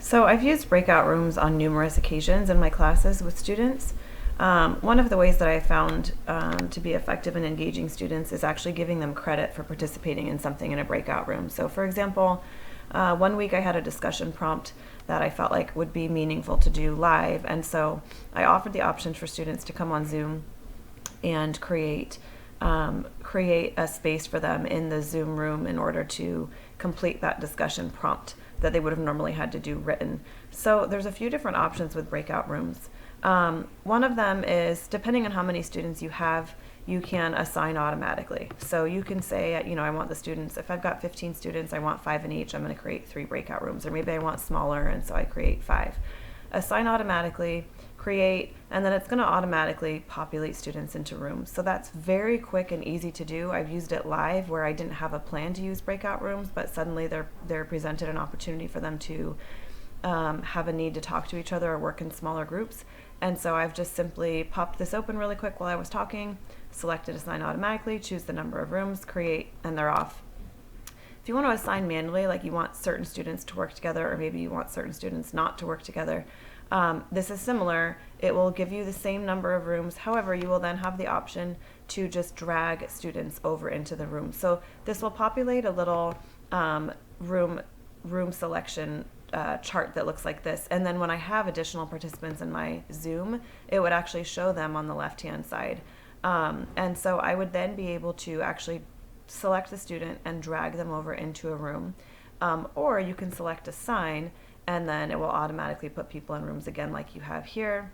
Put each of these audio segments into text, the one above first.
So I've used breakout rooms on numerous occasions in my classes with students. One of the ways that I found to be effective in engaging students is actually giving them credit for participating in something in a breakout room. So for example, one week I had a discussion prompt that I felt like would be meaningful to do live, and so I offered the option for students to come on Zoom and create a space for them in the Zoom room in order to complete that discussion prompt that they would have normally had to do written. So there's a few different options with breakout rooms. One of them is, depending on how many students you have, you can assign automatically. So you can say, I want the students, if I've got 15 students, I want 5 in each, I'm going to create 3 breakout rooms. Or maybe I want smaller, and so I create 5. Assign automatically, create, and then it's going to automatically populate students into rooms. So that's very quick and easy to do. I've used it live where I didn't have a plan to use breakout rooms, but suddenly they're presented an opportunity for them to have a need to talk to each other or work in smaller groups. And so I've just simply popped this open really quick while I was talking, selected assign automatically, choose the number of rooms, create, and they're off. If you want to assign manually, like you want certain students to work together, or maybe you want certain students not to work together, this is similar. It will give you the same number of rooms. However, you will then have the option to just drag students over into the room. So this will populate a little room selection chart that looks like this. And then when I have additional participants in my Zoom, it would actually show them on the left-hand side. And so I would then be able to actually select the student and drag them over into a room. Or you can select assign, and then it will automatically put people in rooms again like you have here.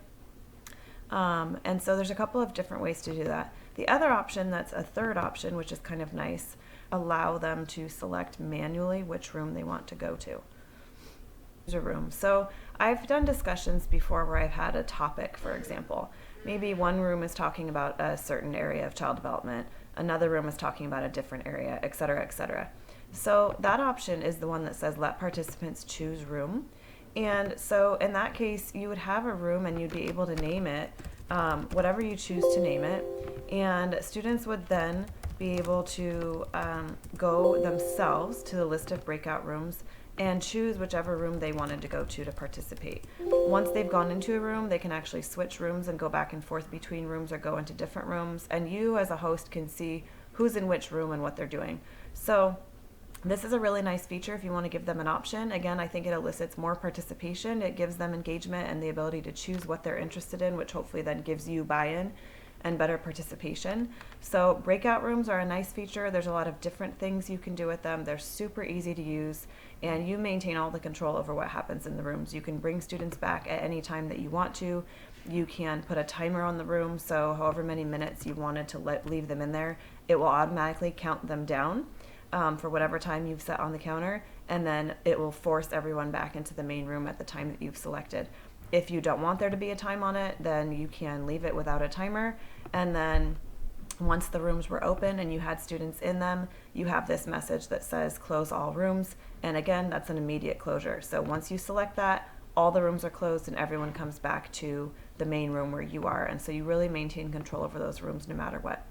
And so there's a couple of different ways to do that. The other option, that's a third option, which is kind of nice, allow them to select manually which room they want to go to. A room. So I've done discussions before where I've had a topic, for example. Maybe one room is talking about a certain area of child development, another room is talking about a different area, et cetera, et cetera. So that option is the one that says let participants choose room. And so in that case, you would have a room and you'd be able to name it whatever you choose to name it. And students would then be able to go themselves to the list of breakout rooms and choose whichever room they wanted to go to participate. Once they've gone into a room, they can actually switch rooms and go back and forth between rooms or go into different rooms. And you as a host can see who's in which room and what they're doing. So this is a really nice feature if you want to give them an option. Again, I think it elicits more participation. It gives them engagement and the ability to choose what they're interested in, which hopefully then gives you buy-in and better participation. So breakout rooms are a nice feature. There's a lot of different things you can do with them. They're super easy to use, and you maintain all the control over what happens in the rooms. You can bring students back at any time that you want to. You can put a timer on the room, so however many minutes you wanted to leave them in there, it will automatically count them down for whatever time you've set on the counter, and then it will force everyone back into the main room at the time that you've selected. If you don't want there to be a time on it, then you can leave it without a timer, and then once the rooms were open and you had students in them, you have this message that says close all rooms, and again, that's an immediate closure. So once you select that, all the rooms are closed and everyone comes back to the main room where you are, and so you really maintain control over those rooms no matter what.